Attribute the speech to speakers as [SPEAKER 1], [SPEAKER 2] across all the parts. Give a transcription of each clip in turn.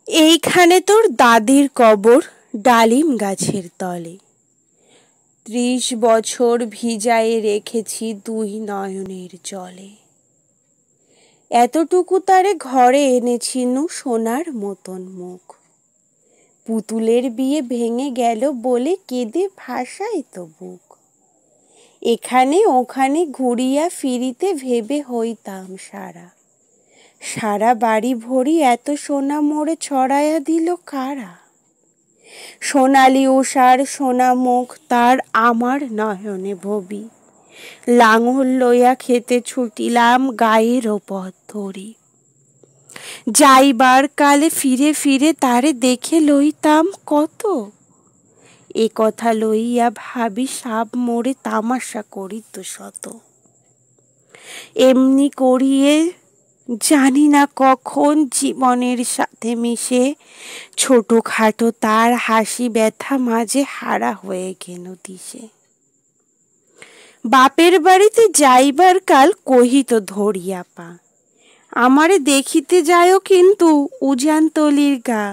[SPEAKER 1] এইখানে তোর দাদির কবর ডালিম গাছের তলে। ৩০ বছর ভিজায়ে রেখেছি দুই নয়নের জলে। এতটুকু তারে ঘরে এনেছিনু সোনার মতন মুখ। পুতুলের বিয়ে ভেঙে গেল বলে কেঁদে ভাসায় তো বুক। এখানে ওখানে ঘুরিয়া ফিরিতে ভেবে হইতাম সারা। সারা বাড়ি ভরি এত সোনা মোরে ছড়াইয়া দিল কারা? সোনালি উষার সোনা মুখ তার আমার নয়নে ভবি। লাঙল লইয়া খেতে ছুটিলাম গায়ের পথ ধরি। যাইবার কালে ফিরে ফিরে তারে দেখে লইতাম কত। এ কথা লইয়া ভাবি সাব মোরে তামাশা করিত শত। এমনি করিয়ে জানি না কখন জীবনের সাথে মিশে ছোটখাটো তার হাসি ব্যথা মাঝে হারা হয়ে গেল দিশে। বাপের বাড়িতে যাইবার কাল কহিত ধরিয়া পা, আমারে দেখিতে যায়ও কিন্তু উজানতলির গা।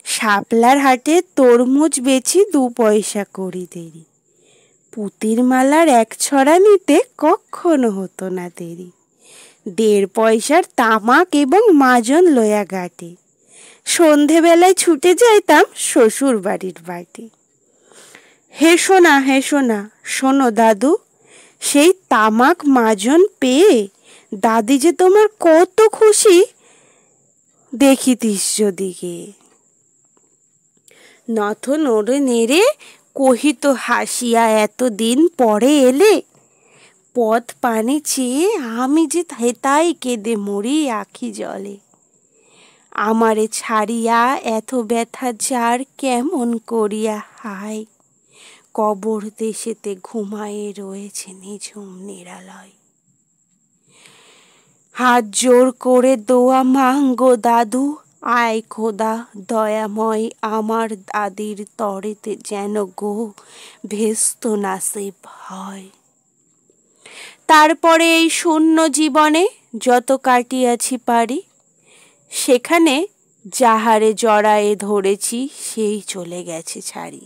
[SPEAKER 1] শাপলার হাটে তরমুজ বেচি ২ পয়সা করি দেরি। পুতির মালার ১ ছড়া নিতে কক্ষনো হতো না দেরি। ১.৫ পয়সার তামাক এবং মাজন লইয়া গাটে। সন্ধেবেলায় ছুটে যাইতাম শ্বশুর বাড়ির বাটে। হেসো না হেসো না, শোনো দাদু, সেই তামাক মাজন পেয়ে দাদি যে তোমার কত খুশি দেখিতিস যদি গিয়ে। নথ নড়ে নেড়ে কহিত হাসিয়া, এতদিন পরে এলে। পথ পানে চেয়ে আমি যে হেতাই কেঁদে মরি আখি জলে। আমারে ছাড়িয়া এত ব্যথা যার কেমন করিয়া হায়। কবর দেশেতে ঘুমায়ে রয়েছে নিঝুম নিরালয়। হাত জোর করে দোয়া মাঙ্গো দাদু, আয় খোদা দয়াময় আমার দাদির তরেতে যেন গো ভেস্ত নাসিব হয়। তারপরে এই শূন্য জীবনে যত কাটিয়াছি পারি, সেখানে যাহারে জড়ায়ে ধরেছি সেই চলে গেছে ছাড়ি।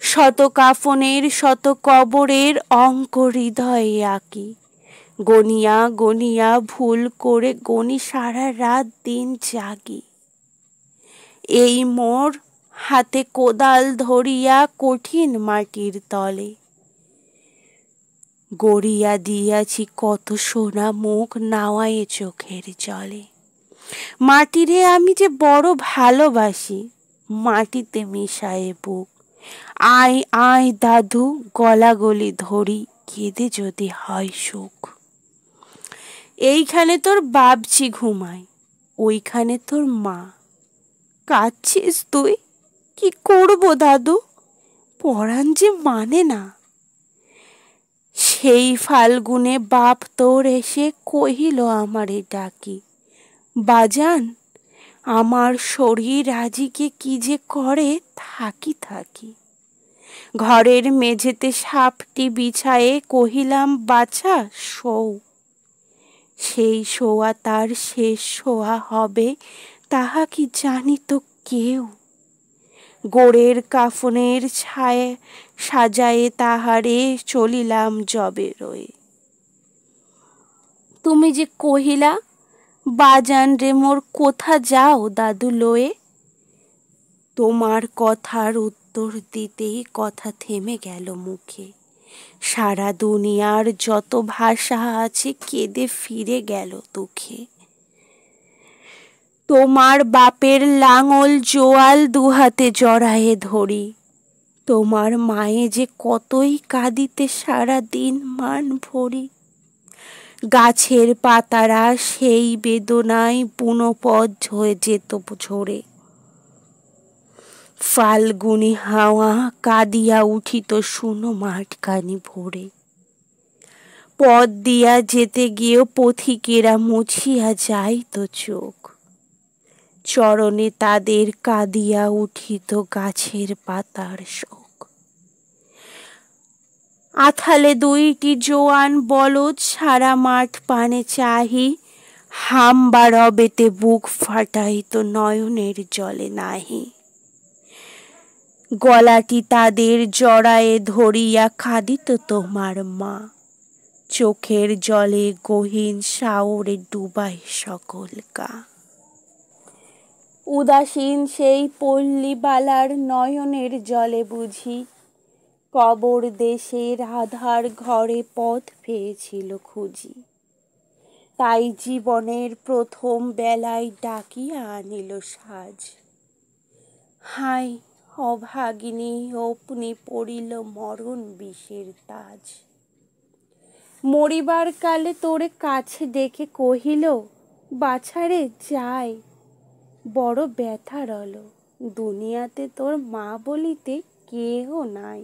[SPEAKER 1] শত কাফনের শত কবরের অঙ্ক হৃদয়ে আঁকি। গনিয়া গনিয়া ভুল করে গনি সারা রাত দিন জাগি। এই মোর হাতে কোদাল ধরিয়া কঠিন মাটির তলে গড়িয়া দিয়াছি কত সোনা মুখ নাওয়ায়ে চোখের জলে। মাটিরে আমি যে বড় ভালোবাসি, মাটিতে মিশায়ে বুক। আয় আয় দাদু গলাগলি ধরি, কেঁদে যদি হয় সুখ। এইখানে তোর বাপজি ঘুমায়, ওইখানে তোর মা। কাঁদছিস তুই? কি করবো দাদু, পরাণ যে মানে না। সেই ফাল্গুনে বাপ তোর এসে কহিল আমারে ডাকি, বাজান আমার শরীর আজিকে কি যে করে থাকি থাকি। ঘরের মেঝেতে সাপটি বিছায়ে কহিলাম, বাছা শোও। সেই শোয়া তার শেষ শোয়া হবে তাহা কি জানিত কেউ। গোড়ের কাফনের ছায়ে সাজায়ে তাহারে চলিলাম যবে রয়ে। তুমি যে কহিলা, বাজান রে মোর কোথা যাও দাদু লয়ে। তোমার কথার উত্তর দিতেই কথা থেমে গেল মুখে। সারা দুনিয়ার যত ভাষা আছে কেঁদে ফিরে গেল দুঃখে। তোমার বাপের লাঙল জোয়াল ২ হাতে জড়ায়ে ধরি। তোমার মায়ে যে কতই কাঁদিতে সারা দিন মান ভরি। গাছের পাতারা সেই বেদনায় বুনো পথ হয়ে যেত ঝরে। ফাল্গুনি হাওয়া কাঁদিয়া উঠিত শুনো মাঠখানি ভরে। পথ দিয়া যেতে গিয়েও পথিকেরা মুছিয়া যাইত চোখ। চরণে তাদের কাঁদিয়া উঠিত গাছের পাতার শোক। আথালে ২টি জোয়ান বলদ সারা মাঠ পানে চাহি, হাম্বা রবেতে বুক ফাটাইত নয়নের জলে নাহি। গলাটি তাদের জড়ায়ে ধরিয়া কাঁদিত তোমার মা, চোখের জলে গহীন সাগরে ডুবায় সকল গা। উদাসীন সেই পল্লীবালার নয়নের জলে বুঝি কবর দেশের আধার ঘরে পথ পেয়েছিল খুঁজি। তাই জীবনের প্রথম বেলায় ডাকিয়া আনিল সাজ। হায় অভাগিনী অপনি পড়িল মরণ বিষের তাজ। মরিবার কালে তোরে কাছে ডেকে কহিল, বাছারে যাই, বড় ব্যথা রল, দুনিয়াতে তোর মা বলিতে কেহ নাই।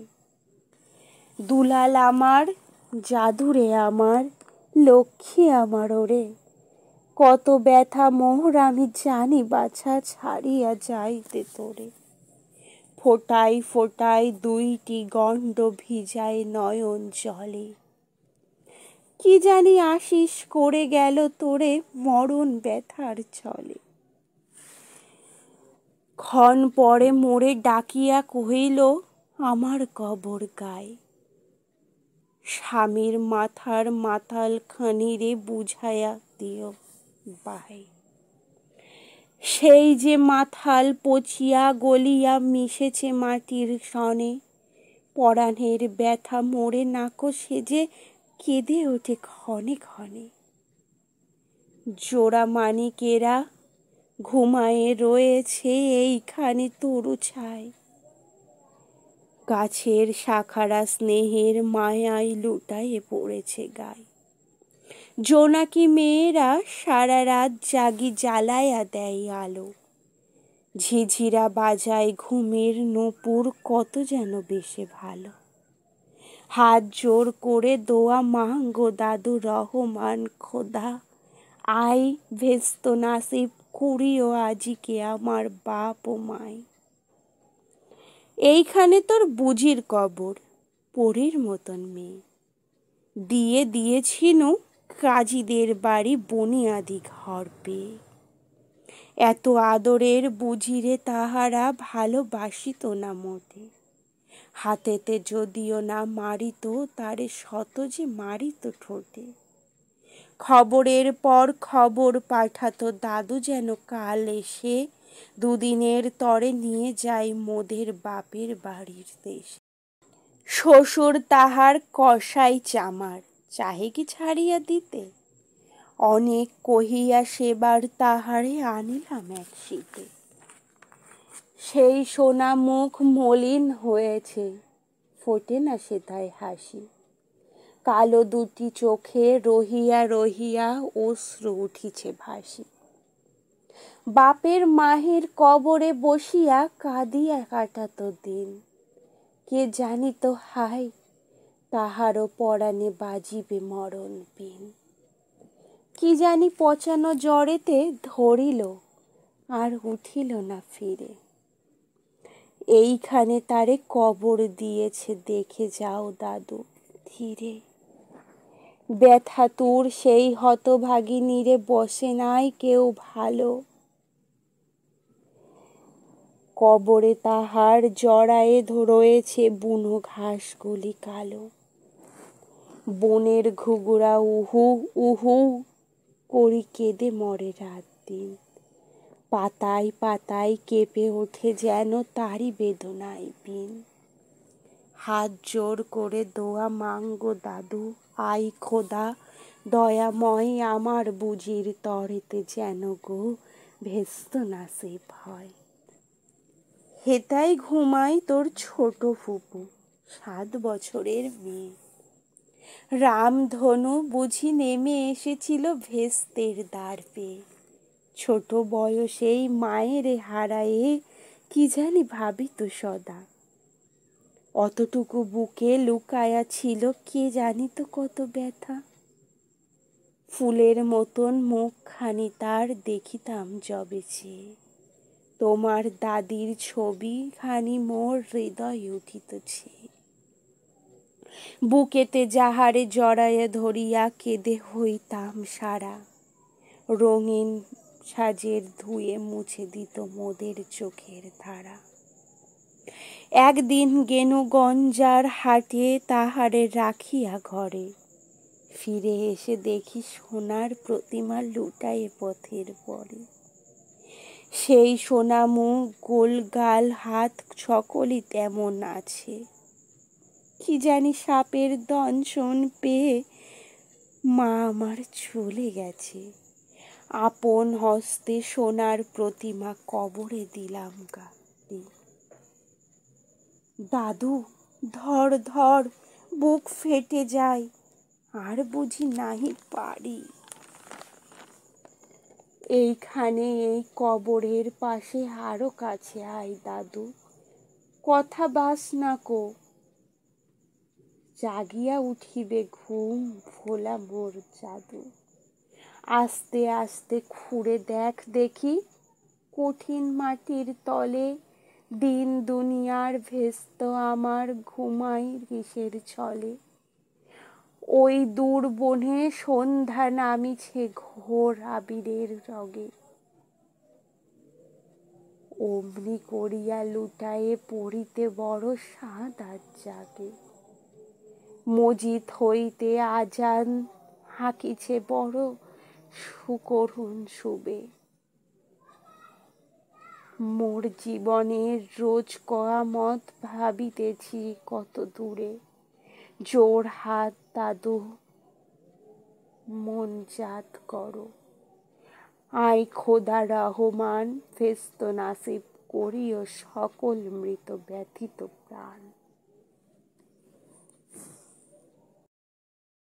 [SPEAKER 1] দুলাল আমার, জাদুরে আমার, লক্ষ্মী আমার ওরে, কত ব্যথা মোর আমি জানি বাছা ছাড়িয়া যাইতে তোরে। ফোটায় ফোটায় দুইটি গণ্ড ভিজায় নয়ন জলে, কি জানি আশিস করে গেল তোরে মরণ ব্যথার ছলে। ক্ষণ পরে মোরে ডাকিয়া কহিল, আমার কবর গায়, স্বামীর মাথার মাতাল খানিরে বুঝাইয়া দিও ভাই। সেই যে মাথাল পচিয়া গলিয়া মিশেছে মাটির সনে, পরাণের ব্যথা মোরে নাকো সেজে কেঁদে ওঠে ক্ষণে ক্ষণে। জোড়া মানিকেরা ঘুমায়ে রয়েছে এইখানে তরু ছায়, গাছের শাখারা স্নেহের মায়ায় লুটায়ে পড়েছে গায়। জোনাকি মেয়েরা সারা রাত জাগি জ্বালায়া দেয় আলো, ঝিঝিরা বাজায় ঘুমের নূপুর কত যেন বেশে ভালো। হাত জোর করে দোয়া মাঙ্গো দাদু রহমান খোদা, আই ভেস্ত নাসিব করিও আজিকে আমার বাপ ও মাই। এইখানে তোর বুঝির কবর, পরীর মতন মেয়ে, দিয়ে দিয়েছিনু কাজীদের বাড়ি বুনিয়াদি ঘর পেয়ে। এত আদরের বুঝিরে তাহারা ভালোবাসিত না মোটে, হাতেতে যদিও না মারিত তারে শত যে মারিত ঠোঁটে। খবরের পর খবর পাঠাতো দাদু যেন কাল এসে দুদিনের তরে নিয়ে যায় মোদের বাপের বাড়ির দেশে। শ্বশুর তাহার কসাই চামার, চাহে কি ছাড়িয়া দিতে, অনেক কহিয়া সেবার তাহারে আনিলাম এক শীতে। সেই সোনা মুখ মলিন হয়েছে, ফোটে না সেথায় হাসি, কালো দুটি চোখে রহিয়া রহিয়া অশ্রু উঠিছে ভাসি। বাপের মাহির কবরে বসিয়া কাঁদিয়া কাটাতো দিন, কে জানিত হায় তাহারও পরাণে বাজিবে মরণ বিন। কি জানি পচানো জ্বরেতে ধরিল, আর উঠিল না ফিরে। এইখানে তারে কবর দিয়েছে দেখে যাও দাদু ধীরে। ব্যথাতুর সেই হতভাগিনীরে বসে নাই কেউ ভালো, কবরে তাহার জড়ায়ে রয়েছে বুনো ঘাসগুলি কালো। বনের ঘুঘুরা উহু উহু করি কেঁদে মরে রাত দিন, পাতায় পাতায় কেঁপে ওঠে যেন তারই বেদনায় বিন। হাত জোর করে দোয়া মাঙ্গো দাদু, আই খোদা দয়াময় আমার বুঝির তরেতে যেন গো ভেস্ত নাসিব হয়। হেতাই ঘুমাই তোর ছোট ফুপু, 7 বছরের মেয়ে। রামধনু বুঝি নেমে এসেছিল ভেস্তের দ্বার পেয়ে, ছোট বয়সেই মায়ের হারায়ে কি জানি ভাবিত সদা। অতটুকু বুকে লুকায়া ছিল কে জানিত কত ব্যথা। ফুলের মতন মুখখানি তার দেখিতাম যবে চেয়ে, তোমার দাদির ছবি খানি মোর হৃদয় উঠিত ছেয়ে। বুকেতে যাহারে জড়াইয়া ধরিয়া কেঁদে হইতাম সারা, রঙিন সাজের ধুয়ে মুছে দিত মোদের চোখের ধারা। একদিন গেনু গঞ্জার হাটে তাহারে রাখিয়া ঘরে, ফিরে এসে দেখি সোনার প্রতিমা লুটায়ে পথের পরে। সেই সোনা মুখ গোল গাল হাত সকলই তেমন আছে, কি জানি সাপের দংশন পেয়ে মা আমার চলে গেছে। আপন হস্তে সোনার প্রতিমা কবরে দিলাম গাড়ি। দাদু ধর ধর, বুক ফেটে যায়, আর বুঝি নাহি পারি। এইখানে এই কবরের পাশে আরো কাছে আয় দাদু, কথা বাস না কো, জাগিয়া উঠিবে ঘুম ভোলা মোর জাদু। আস্তে আস্তে খুঁড়ে দেখ দেখি, কঠিন মাটির তলে দিন দুনিয়ার ভেস্ত আমার ঘুমাই কিসের ছলে। ওই দূর বনে সন্ধ্যা নামিছে ঘোর আবিরের রগে, অমনি করিয়া লুটায়ে পড়িতে বড় সাধ আজ জাগে। মজিদ হইতে আজান হাঁকিছে বড় সুকরুণ সুবে। মোর জীবনের রোজ কয়ামত ভাবিতেছি কত দূরে। জোর হাত দাদু মন জাত করো, আয় খোদা রহমান ফেস্ত নাসিব করিও সকল মৃত ব্যথিত প্রাণ।